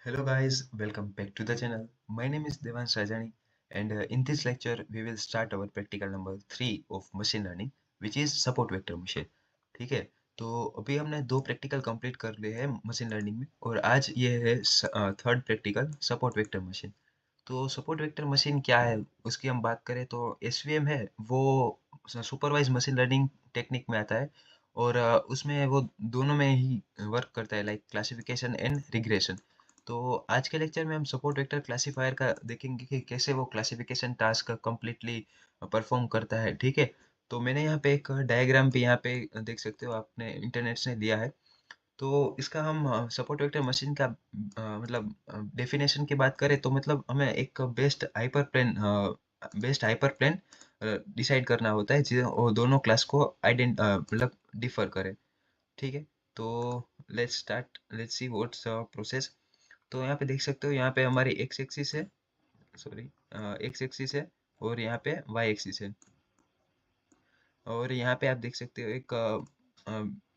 Hello guys, welcome back to the channel. My name is Devansh Rajani and in this lecture we will start our practical number 3 of machine learning which is support vector machine. ठीक है, तो अभी हमने दो practical complete कर लिए हैं machine learning में और आज ये है third practical support vector machine. तो सपोर्ट वेक्टर मशीन क्या है उसकी हम बात करें तो एसवीएम है वो सुपरवाइज मशीन लर्निंग टेक्निक में आता है और उसमें वो दोनों में ही वर्क करता है लाइक क्लासिफिकेशन एंड रिग्रेशन। तो आज के लेक्चर में हम सपोर्ट वेक्टर क्लासिफायर का देखेंगे कि कैसे वो क्लासिफिकेशन टास्क कंप्लीटली परफॉर्म करता है। ठीक है, तो मैंने यहाँ पे एक डायग्राम भी यहाँ पे देख सकते हो, आपने इंटरनेट से लिया है। तो इसका हम सपोर्ट वेक्टर मशीन का मतलब डेफिनेशन की बात करें तो मतलब हमें एक बेस्ट हाइपर प्लेन डिसाइड करना होता है जो वो दोनों क्लास को मतलब डिफर करे। ठीक है, तो लेट्स सी व्हाट्स प्रोसेस। तो यहाँ पे देख सकते हो, यहाँ पे हमारी एक्स एक्सिस है, सॉरी एक्स एक्सिस है और यहाँ पे वाई एक्सिस है और यहाँ पे आप देख सकते हो एक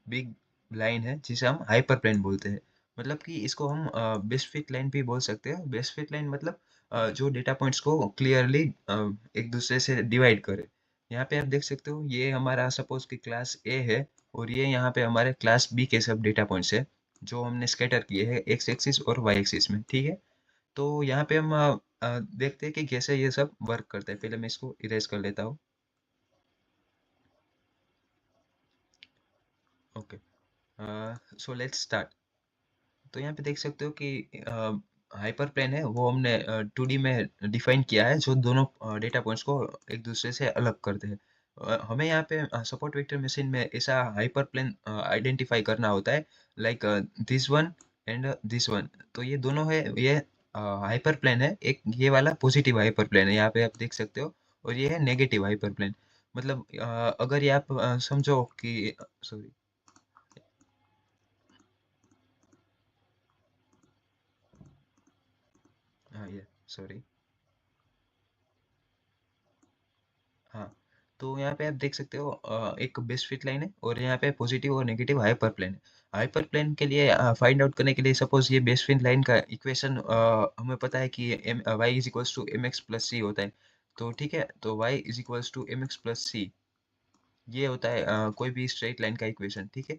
बिग लाइन है जिसे हम हाइपर प्लेन बोलते हैं। मतलब कि इसको हम बेस्ट फिट लाइन भी बोल सकते हैं। बेस्ट फिट लाइन मतलब जो डेटा पॉइंट्स को क्लियरली एक दूसरे से डिवाइड करे। यहाँ पे आप देख सकते हो ये हमारा सपोज कि क्लास ए है और ये यहाँ पे हमारे क्लास बी के सब डेटा पॉइंट्स है जो हमने स्कैटर किए हैं एक्स एक्सिस और वाई एक्सिस में। ठीक है, तो यहाँ पे हम देखते हैं कि कैसे ये सब वर्क करता है। पहले मैं इसको इरेज कर लेता हूँ। Okay, so let's start. तो यहाँ पे देख सकते हो कि हाइपर प्लेन है वो हमने 2D में डिफाइन किया है जो दोनों डेटा पॉइंट्स को एक दूसरे से अलग करते हैं। हमें यहाँ पे सपोर्ट वेक्टर मशीन में ऐसा हाइपर प्लेन आइडेंटिफाई करना होता है like this one and this one. तो ये दोनों है, ये हाइपर प्लेन है। एक ये वाला पॉजिटिव हाइपर प्लेन है, यहाँ पे आप देख सकते हो, और ये है नेगेटिव हाइपर प्लेन। मतलब अगर ये आप समझो कि सॉरी, हाँ ये सॉरी, हाँ, तो यहाँ पे आप देख सकते हो एक बेस्ट फिट लाइन है और यहाँ पे पॉजिटिव और नेगेटिव हाइपर प्लेन है। हाइपर प्लेन के लिए फाइंड आउट करने के लिए सपोज ये बेस्ट फिट लाइन का इक्वेशन हमें पता है कि M Y is equals to M X plus C होता है। तो ठीक है, तो Y is equals to M X plus C ये होता है कोई भी स्ट्रेट लाइन का इक्वेशन। ठीक है,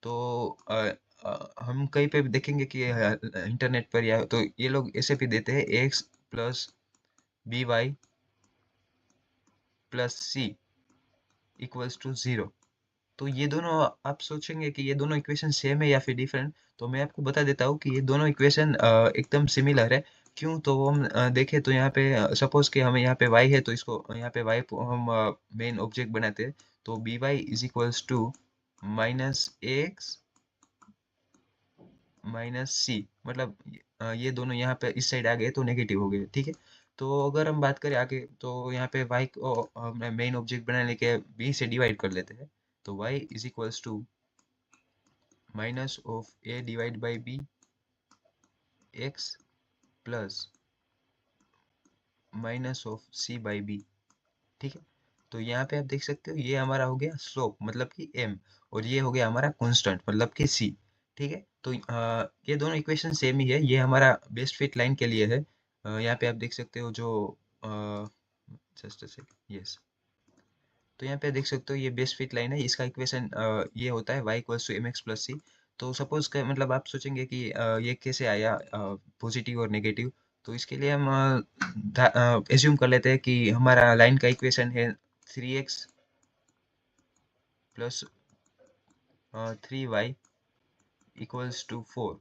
तो हम कहीं पे भी देखेंगे कि इंटरनेट पर या तो ये लोग ऐसे भी देते हैं X plus B Y plus C equals to zero. तो ये दोनों आप सोचेंगे कि ये दोनों इक्वेशन सेम है या फिर डिफरेंट, तो मैं आपको बता देता हूँ कि ये दोनों इक्वेशन एकदम सिमिलर है। क्यों, तो हम देखें तो यहाँ पे सपोज कि हमें यहाँ पे y है तो इसको यहाँ पे y को हम मेन ऑब्जेक्ट बनाते हैं। तो B Y is equals to minus A X minus C. मतलब ये दोनों यहाँ पे इस साइड आ गए तो नेगेटिव हो गए। ठीक है, तो अगर हम बात करें आगे तो यहाँ पे y को हमने मेन ऑब्जेक्ट बनाने के b से डिवाइड कर लेते हैं। तो y is equals to minus of A divide by B X plus minus of C by B. ठीक है, तो यहाँ पे आप देख सकते हो ये हमारा हो गया स्लोप मतलब कि m और ये हो गया हमारा कांस्टेंट मतलब कि c। ठीक है, तो ये दोनों इक्वेशन सेम ही है। ये हमारा बेस्ट फिट लाइन के लिए है। यहाँ पे आप देख सकते हो जो जस्ट सेकंड, यस, तो यहाँ पे देख सकते हो ये बेस्ट फिट लाइन है। इसका इक्वेशन ये होता है y equals to M X plus C. तो सपोज का मतलब आप सोचेंगे कि ये कैसे आया पॉजिटिव और नेगेटिव। तो इसके लिए हम एज्यूम कर लेते हैं कि हमारा लाइन का इक्वेशन है 3x plus 3y equals to 4।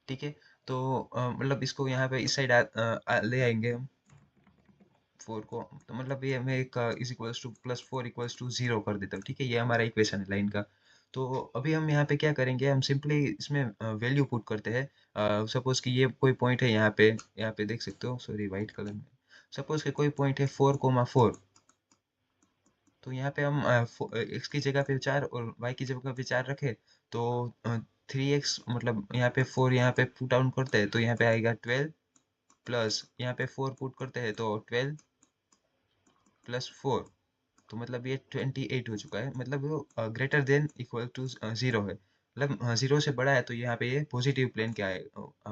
ठीक है, तो मतलब इसको यहाँ पे इस साइड ले आएंगे हम 4 को, तो मतलब ये मैं एक is equals to plus 4 equals to 0 कर देता हूँ। ठीक है, ये हमारा इक्वेशन है लाइन का। तो अभी हम यहाँ पे क्या करेंगे, हम सिंपली इसमें वैल्यू पुट करते हैं। सपोज कि ये कोई पॉइंट है यहाँ पे देख सकते हो, सॉरी वाइट कलर में। सपोज कि कोई पॉइंट है 4,4। तो यहाँ पे हम एक्स की जगह पे 4 और वाई की जगह पे 4 रखे तो 3x मतलब यहाँ पे 4 यहाँ पे पुट डाउन करते हैं तो यहाँ पे आएगा 12 प्लस यहाँ पे 4 पुट करते हैं तो 12 प्लस 4। तो मतलब ये 28 हो चुका है। मतलब वो ग्रेटर देन इक्वल टू 0 है। मतलब 0 से बड़ा है तो यहाँ पे ये पॉजिटिव प्लेन के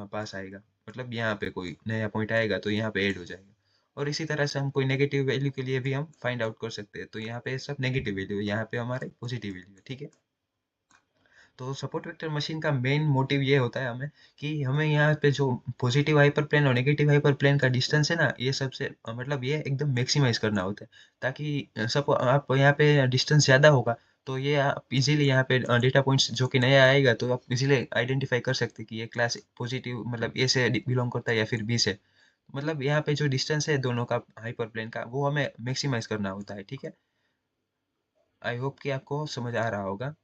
पास आएगा। मतलब यहाँ पे कोई नया पॉइंट आएगा तो यहाँ पे ऐड हो जाएगा। और इसी तरह से हम कोई नेगेटिव वैल्यू के लिए भी हम फाइंड आउट कर सकते हैं। तो यहाँ पे सब नेगेटिव वैल्यू है, यहाँ पे हमारे पॉजिटिव वैल्यू है, ठीक है। तो सपोर्ट वेक्टर मशीन का मेन मोटिव ये होता है हमें कि हमें यहाँ पे जो पॉजिटिव हाइपर प्लेन और नेगेटिव हाइपर प्लेन का डिस्टेंस है ना, ये सबसे मतलब ये एकदम मैक्सिमाइज करना होता है, ताकि सब आप यहाँ पे डिस्टेंस ज़्यादा होगा तो ये आप इजीली यहाँ पे डेटा पॉइंट्स जो कि नया आएगा तो आप इजीली आइडेंटिफाई कर सकते हैं कि ये क्लास पॉजिटिव मतलब ए से बिलोंग करता है या फिर बी से। मतलब यहाँ पे जो डिस्टेंस है दोनों का हाइपर प्लेन का वो हमें मैक्सिमाइज करना होता है, ठीक है। आई होप कि आपको समझ आ रहा होगा।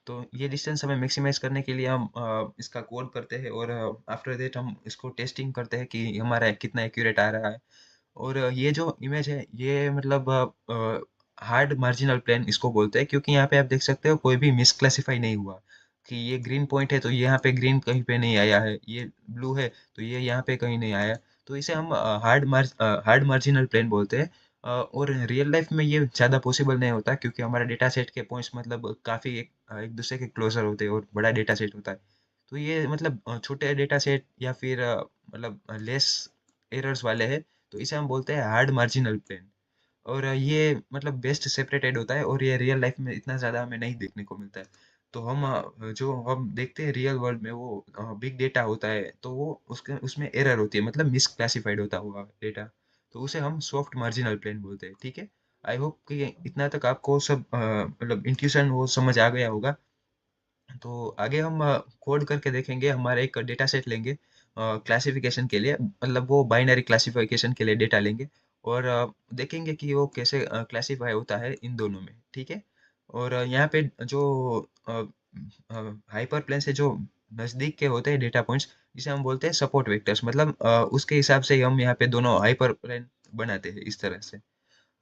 तो ये डिस्टेंस हमें मैक्सिमाइज करने के लिए हम इसका कोड करते हैं और आफ्टर दैट हम इसको टेस्टिंग करते हैं कि हमारा कितना एक्यूरेट आ रहा है। और ये जो इमेज है ये मतलब हार्ड मार्जिनल प्लेन इसको बोलते हैं, क्योंकि यहाँ पे आप देख सकते हो कोई भी मिसक्लासिफाई नहीं हुआ कि ये ग्रीन पॉइंट है तो यहाँ पे ग्रीन कहीं पे नहीं आया है, ये ब्लू है तो ये यहाँ पे कहीं नहीं आया। तो इसे हम हार्ड मार्जिनल प्लेन बोलते हैं। और रियल लाइफ में ये ज़्यादा पॉसिबल नहीं होता क्योंकि हमारा डेटा सेट के पॉइंट्स मतलब काफ़ी एक दूसरे के क्लोजर होते हैं और बड़ा डेटा सेट होता है। तो ये मतलब छोटे डेटा सेट या फिर मतलब लेस एरर्स वाले हैं, तो इसे हम बोलते हैं हार्ड मार्जिनल प्लेन। और ये मतलब बेस्ट सेपरेटेड होता है और ये रियल लाइफ में इतना ज़्यादा हमें नहीं देखने को मिलता है। तो हम जो हम देखते हैं रियल वर्ल्ड में वो बिग डेटा होता है तो वो उसके उसमें एरर होती है, मतलब मिसक्लासिफाइड होता हुआ डेटा, तो उसे हम सॉफ्ट मार्जिनल प्लेन बोलते हैं, ठीक है। आई होप कि इतना तक आपको सब मतलब इंट्यूशन वो समझ आ गया होगा। तो आगे हम कोड करके देखेंगे, हमारा एक डेटा सेट लेंगे क्लासिफिकेशन के लिए, मतलब वो बाइनरी क्लासिफिकेशन के लिए डेटा लेंगे और देखेंगे कि वो कैसे क्लासिफाई होता है इन दोनों में, ठीक है। और यहाँ पे जो हाइपर प्लेन से जो नज़दीक के होते हैं डेटा पॉइंट्स, जिसे हम बोलते हैं सपोर्ट वेक्टर्स, मतलब उसके हिसाब से ही हम यहाँ पे दोनों हाइपर प्लेन बनाते हैं इस तरह से।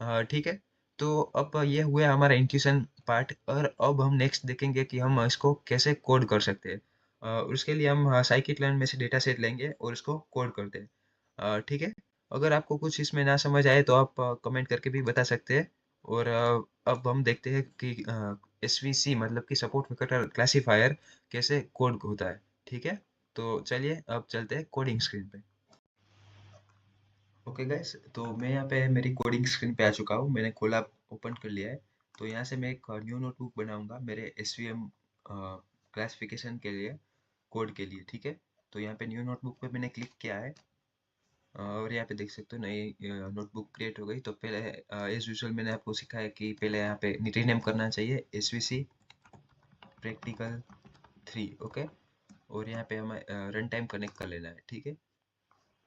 हाँ ठीक है। तो अब ये हुआ हमारा इंट्यूशन पार्ट, और अब हम नेक्स्ट देखेंगे कि हम इसको कैसे कोड कर सकते हैं। उसके लिए हम साइकिट-लर्न में से डेटा सेट लेंगे और इसको कोड करते हैं। ठीक है। अगर आपको कुछ इसमें ना समझ आए तो आप कमेंट करके भी बता सकते हैं। और अब हम देखते हैं कि एसवीसी मतलब कि सपोर्ट वेक्टर क्लासिफायर कैसे कोड होता है, ठीक है। तो चलिए अब चलते हैं कोडिंग स्क्रीन पे। ओके गाइस, तो मैं यहाँ पे मेरी कोडिंग स्क्रीन पे आ चुका हूँ, मैंने खोला ओपन कर लिया है। तो यहाँ से मैं एक न्यू नोटबुक बनाऊंगा मेरे एसवीएम क्लासिफिकेशन के लिए, कोड के लिए, ठीक है। तो यहाँ पे न्यू नोटबुक पे मैंने क्लिक किया है और यहाँ पे देख सकते हो नई नोटबुक क्रिएट हो गई। तो पहले एज यूजुअल मैंने आपको सिखाया कि पहले यहाँ पे रीनेम करना चाहिए एसवीसी प्रैक्टिकल 3, ओके। और यहाँ पे हमें रन टाइम कनेक्ट कर लेना है, ठीक है।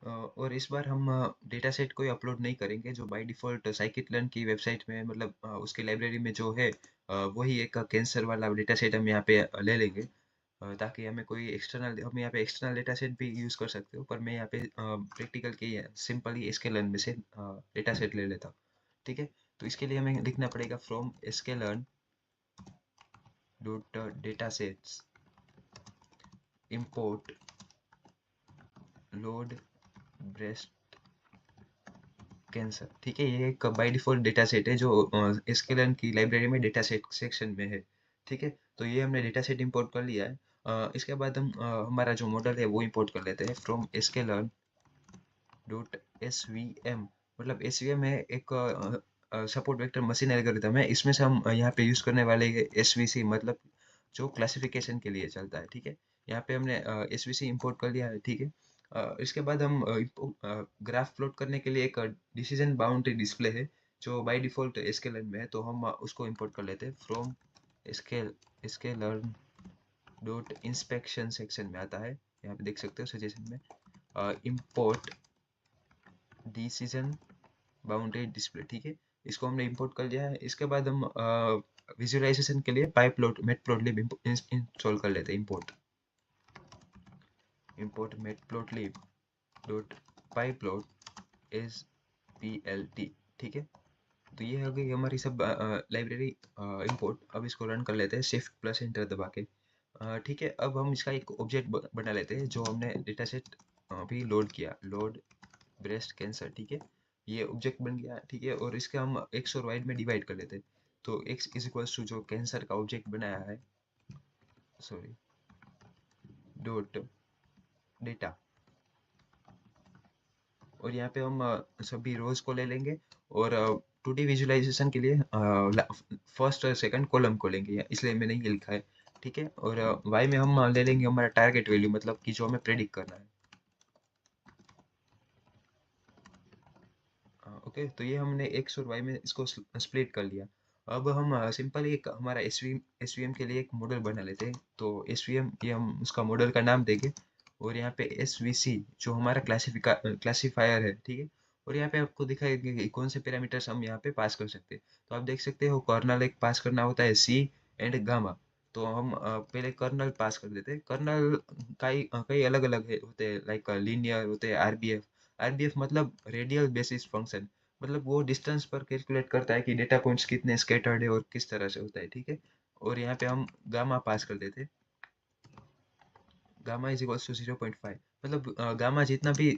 और इस बार हम डेटा सेट कोई अपलोड नहीं करेंगे, जो बाय डिफ़ॉल्ट scikit-learn की वेबसाइट में मतलब उसकी लाइब्रेरी में जो है वही एक कैंसर वाला डेटा सेट हम यहाँ पे ले लेंगे। ताकि हमें कोई एक्सटर्नल, हम यहाँ पे एक्सटर्नल डेटा सेट भी यूज़ कर सकते हो, पर मैं यहाँ पे प्रैक्टिकल की सिंपली sklearn में से डेटा सेट ले लेता हूँ, ठीक है। तो इसके लिए हमें लिखना पड़ेगा from sklearn dot data sets import load breast cancer, ठीक है। ये एक बाय डिफ़ॉल्ट डेटा सेट है जो स्केलेन की लाइब्रेरी में डेटा सेट सेक्शन में है, ठीक है। तो ये हमने डेटा सेट इंपोर्ट कर लिया है। इसके बाद हम हमारा जो मॉडल है वो इंपोर्ट कर लेते हैं from sklearn dot S V M. मतलब एस वी एम है एक सपोर्ट वेक्टर मशीन एल्गोरिथम है, इसमें से हम यहाँ पे यूज़ करने वाले एस वी सी, मतलब जो क्लासिफिकेशन के लिए चलता है, ठीक है। यहाँ पे हमने एस वी सी इम्पोर्ट कर लिया है, ठीक है। इसके बाद हम ग्राफ प्लॉट करने के लिए एक डिसीजन बाउंड्री डिस्प्ले है जो बाय डिफ़ॉल्ट स्केलर्न में है, तो हम उसको इंपोर्ट कर लेते हैं from scale sklearn dot inspection section में आता है, यहाँ पे देख सकते हो सजेशन में इंपोर्ट डिसीजन बाउंड्री डिस्प्ले, ठीक है। इसको हमने इंपोर्ट कर लिया है। इसके बाद हम विजुअलाइजेशन के लिए पाइपप्लॉट मैटप्लॉटलिब इंस्टॉल कर लेते हैं। Import matplotlib dot pyplot as PLT, ठीक है। तो ये हो गई हमारी सब लाइब्रेरी इंपोर्ट। अब इसको रन कर लेते हैं शिफ्ट प्लस एंटर दबा के, ठीक है। अब हम इसका एक ऑब्जेक्ट बना लेते हैं जो हमने डेटा सेट अभी लोड किया, लोड ब्रेस्ट कैंसर, ठीक है। ये ऑब्जेक्ट बन गया, ठीक है। और इसके हम एक्स और वाई में डिवाइड कर लेते हैं। तो एक्स इज इक्वल्स टू जो कैंसर का ऑब्जेक्ट बनाया है, सॉरी, डॉट डेटा, और यहाँ पे हम सभी रोज को ले लेंगे और 2D विजुअलाइजेशन के लिए फर्स्ट और सेकंड कॉलम को लेंगे, इसलिए मैंने ये लिखा है। ठीक है, और वाई में हम ले लेंगे हमारा टारगेट वैल्यू, मतलब कि जो हमें प्रेडिक्ट करना है। ओके, तो ये हमने एक्स और वाई में इसको स्प्लिट कर लिया। अब हम सिंपल एक हमारा एसवीएम के लिए एक मॉडल बना लेते हैं। तो एसवीएम, ये हम उसका मॉडल का नाम देंगे, और यहाँ पे एसवीसी जो हमारा क्लासिफायर है, ठीक है। और यहाँ पे आपको दिखाएगा कि कौन से पैरामीटर्स हम यहाँ पे पास कर सकते हैं। तो आप देख सकते हो कर्नल एक पास करना होता है, सी एंड गामा। तो हम पहले कर्नल पास कर देते हैं। कर्नल कई अलग अलग होते हैं, लाइक लीनियर होते हैं, आरबीएफ। आरबीएफ मतलब रेडियल बेसिस फंक्शन, मतलब वो डिस्टेंस पर कैलकुलेट करता है कि डेटा पॉइंट्स कितने स्कैटर्ड है और किस तरह से होता है, ठीक है। और यहाँ पे हम गामा पास कर देते हैं। गामा इज इक्वल्स टू 0.5, मतलब गामा जितना भी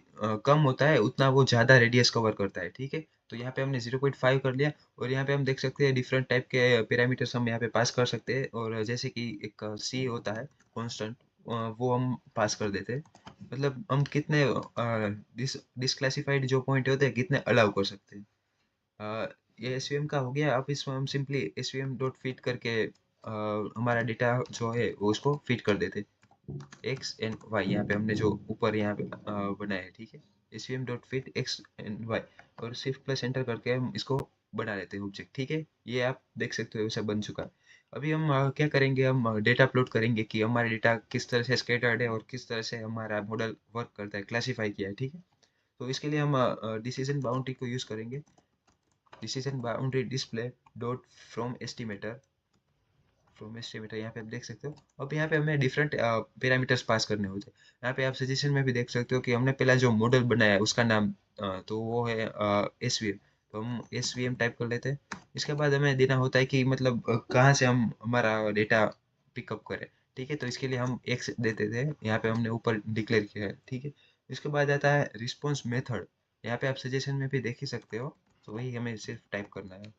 कम होता है उतना वो ज़्यादा रेडियस कवर करता है, ठीक है। तो यहाँ पे हमने 0.5 कर लिया। और यहाँ पे हम देख सकते हैं डिफरेंट टाइप के पैरामीटर्स हम यहाँ पे पास कर सकते हैं। और जैसे कि एक सी होता है कांस्टेंट, वो हम पास कर देते हैं। मतलब हम कितने डिसक्लासिफाइड जो पॉइंट होते हैं कितने अलाउ कर सकते हैं। ये एसवीएम का हो गया। अब इसमें हम सिंपली एसवीएम डॉट फिट करके हमारा डेटा जो है वो उसको फिट कर देते, एक्स एंड वाई। यहाँ पे हमने जो ऊपर यहाँ पे बनाया है, ठीक है, SVM dot fit X and Y. और शिफ्ट प्लस एंटर करके हम इसको बना लेते हैं ऑब्जेक्ट, ठीक है। ये आप देख सकते हो, वैसा बन चुका है। अभी हम क्या करेंगे, हम डेटा प्लॉट करेंगे कि हमारा डेटा किस तरह से स्कैटर्ड है और किस तरह से हमारा मॉडल वर्क करता है, क्लासीफाई किया है, ठीक है। तो इसके लिए हम डिसीजन बाउंड्री को यूज करेंगे। Decision boundary display dot from estimator, यहाँ पे आप देख सकते हो। अब यहाँ पे हमें डिफरेंट पैरामीटर्स पास करने होते हैं। यहाँ पे आप सजेशन में भी देख सकते हो कि हमने पहला जो मॉडल बनाया है उसका नाम तो वो है एसवीएम। तो हम एसवीएम टाइप कर लेते हैं। इसके बाद हमें देना होता है कि मतलब कहाँ से हम हमारा डेटा पिकअप करें, ठीक है। तो इसके लिए हम एक्स देते थे, यहाँ पे हमने ऊपर डिक्लेयर किया है, ठीक है। इसके बाद आता है रिस्पॉन्स मेथड। यहाँ पे आप सजेशन में भी देख ही सकते हो। तो वही हमें सिर्फ टाइप करना है,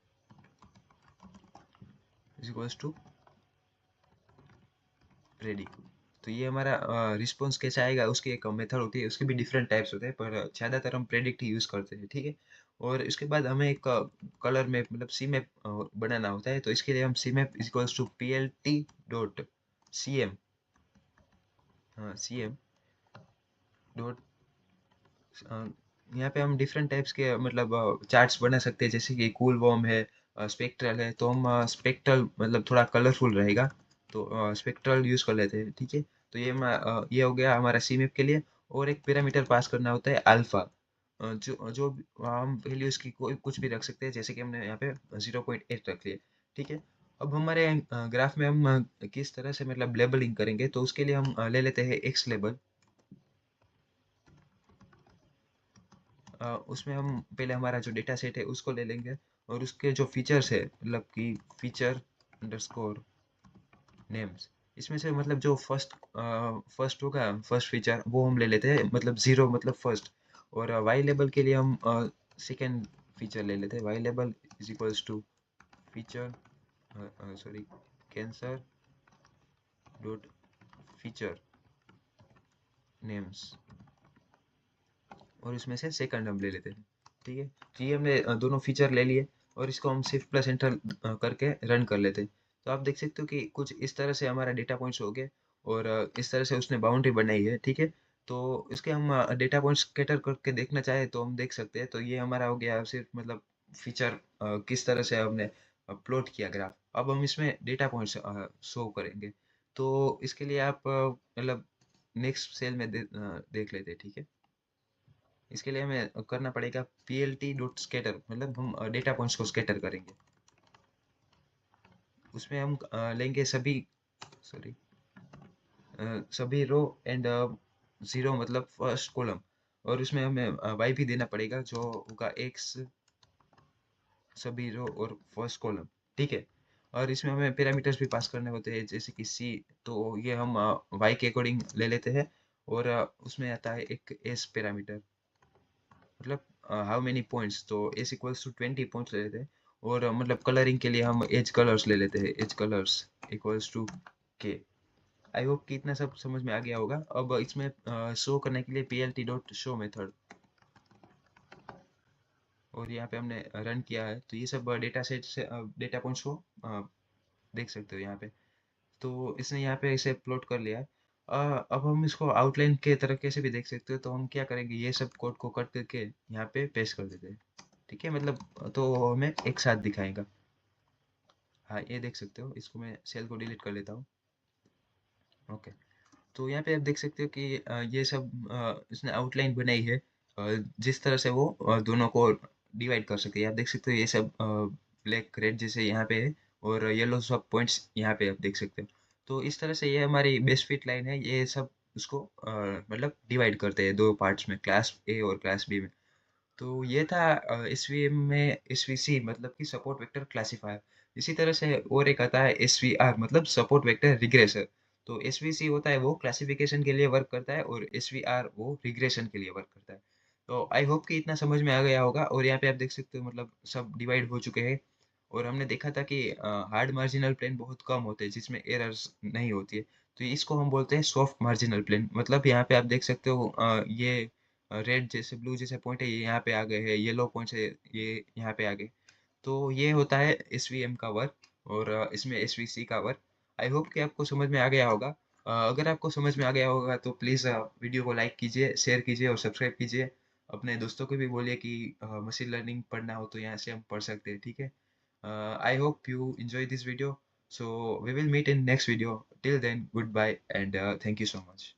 इज इक्वल्स टू प्रेडिक्ट। तो ये हमारा रिस्पॉन्स कैसे आएगा, उसकी एक मेथड होती है, उसके भी डिफरेंट टाइप्स होते हैं, पर ज़्यादातर हम प्रेडिक्ट ही यूज़ करते हैं, ठीक है। और इसके बाद हमें एक कलर मैप, मतलब सी मैप बनाना होता है। तो इसके लिए हम C map is equals to P L T dot C M, हाँ सी एम डॉट। यहाँ पे हम डिफरेंट टाइप्स के मतलब चार्ट्स बना सकते हैं, जैसे कि कूल वॉर्म है, स्पेक्ट्रल है। तो हम स्पेक्ट्रल मतलब थोड़ा कलरफुल रहेगा, तो स्पेक्ट्रल यूज कर लेते हैं, ठीक है। तो ये हो गया हमारा सी मैप के लिए। और एक पैरामीटर पास करना होता है अल्फा, जो जो हम वैल्यूज की कोई कुछ भी रख सकते हैं, जैसे कि हमने यहाँ पे 0.8 रख लिया, ठीक है। अब हमारे ग्राफ में हम किस तरह से मतलब लेबलिंग करेंगे, तो उसके लिए हम ले लेते हैं एक्स लेबल। उसमें हम पहले हमारा जो डेटा सेट है उसको ले लेंगे, और उसके जो फीचर्स है, मतलब कि फीचर अंडरस्कोर नेम्स, इसमें से मतलब जो फर्स्ट होगा, फर्स्ट फीचर वो हम ले लेते हैं, मतलब जीरो मतलब फर्स्ट। और वाई लेबल के लिए हम सेकेंड फीचर ले लेते हैं। Y label is equals to feature, sorry, cancer dot feature names, और इसमें से सेकंड हम ले लेते हैं, ठीक है। तो ये हमने दोनों फीचर ले लिए, और इसको हम शिफ्ट प्लस एंटर करके रन कर लेते हैं। तो आप देख सकते हो कि कुछ इस तरह से हमारा डेटा पॉइंट्स हो गए, और इस तरह से उसने बाउंड्री बनाई है, ठीक है। तो इसके हम डेटा पॉइंट्स कैटर करके देखना चाहे तो हम देख सकते हैं। तो ये हमारा हो गया सिर्फ मतलब फीचर किस तरह से हमने प्लॉट किया ग्राफ। अब हम इसमें डेटा पॉइंट्स शो करेंगे। तो इसके लिए आप मतलब नेक्स्ट सेल में देख लेते हैं, ठीक है। इसके लिए हमें करना पड़ेगा P L T dot scatter, मतलब हम डेटा पॉइंट्स को स्केटर करेंगे। उसमें हम लेंगे सभी, सॉरी, सभी रो एंड जीरो मतलब फर्स्ट कॉलम। और उसमें हमें वाई भी देना पड़ेगा, जो होगा एक्स सभी रो और फर्स्ट कॉलम, ठीक है। और इसमें हमें पैरामीटर्स भी पास करने होते हैं, जैसे कि सी। तो ये हम वाई के अकॉर्डिंग ले लेते हैं। और उसमें आता है एक एस पैरामीटर, मतलब हाउ मेनी पॉइंट्स। तो एस इक्वल्स टू 20 पॉइंट्स ले लेते हैं। और मतलब कलरिंग के लिए हम एज कलर्स ले लेते हैं, एज कलर्स इक्वल्स टू के। आई होप कि इतना सब समझ में आ गया होगा। अब इसमें शो करने के लिए P L T dot show method, और यहाँ पे हमने रन किया है, तो ये सब डेटा सेट से डेटा पॉइंट्स को देख सकते हो यहाँ पे। तो इसने यहाँ पे इसे प्लॉट कर लिया है। अब हम इसको आउटलाइन के तरीके से भी देख सकते हो, तो हम क्या करेंगे, ये सब कोड को कट करके यहाँ पे पेस्ट कर देते हैं। ठीक है, मतलब तो हमें एक साथ दिखाएगा। हाँ, ये देख सकते हो, इसको मैं सेल को डिलीट कर लेता हूँ। ओके, तो यहाँ पे आप देख सकते हो कि ये सब इसने आउटलाइन बनाई है, जिस तरह से वो दोनों को डिवाइड कर सके। आप देख सकते हो ये सब ब्लैक रेड जैसे यहाँ पे है, और येलो सब पॉइंट्स यहाँ पे आप देख सकते हो। तो इस तरह से ये हमारी बेस्ट फिट लाइन है, ये सब उसको मतलब डिवाइड करते हैं दो पार्ट्स में, क्लास ए और क्लास बी में। तो ये था एसवीएम में एसवीसी मतलब कि सपोर्ट वेक्टर क्लासिफायर। इसी तरह से और एक आता है एसवीआर मतलब सपोर्ट वेक्टर रिग्रेसर। तो एसवीसी होता है वो क्लासिफिकेशन के लिए वर्क करता है, और एसवीआर वो रिग्रेशन के लिए वर्क करता है। तो आई होप कि इतना समझ में आ गया होगा। और यहाँ पे आप देख सकते हो मतलब सब डिवाइड हो चुके हैं। और हमने देखा था कि हार्ड मार्जिनल प्लेन बहुत कम होते हैं जिसमें एरर्स नहीं होती है। तो इसको हम बोलते हैं सॉफ्ट मार्जिनल प्लेन। मतलब यहाँ पे आप देख सकते हो ये रेड जैसे ब्लू जैसे पॉइंट है ये यहाँ पे आ गए हैं, येलो पॉइंट है ये यहाँ पे आ गए। तो ये होता है एसवीएम का वर्क, और इसमें एसवीसी का वर्क। आई होप कि आपको समझ में आ गया होगा। अगर आपको समझ में आ गया होगा तो प्लीज़ वीडियो को लाइक कीजिए, शेयर कीजिए और सब्सक्राइब कीजिए। अपने दोस्तों को भी बोलिए कि मशीन लर्निंग पढ़ना हो तो यहाँ से हम पढ़ सकते हैं। ठीक है, I hope you enjoy this video. So we will meet in next video. Till then, goodbye and thank you so much.